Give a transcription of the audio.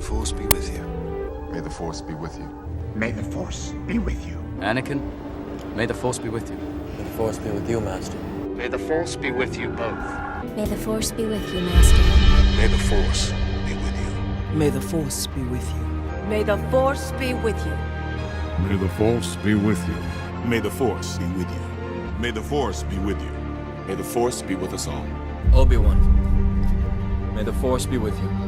Force be with you. May the Force be with you. May the Force be with you. Anakin, may the Force be with you. May the Force be with you, Master. May the Force be with you both. May the Force be with you, Master. May the Force be with you. May the Force be with you. May the Force be with you. May the Force be with you. May the Force be with you. May the Force be with you. May the Force be with us all. Obi-Wan, may the Force be with you.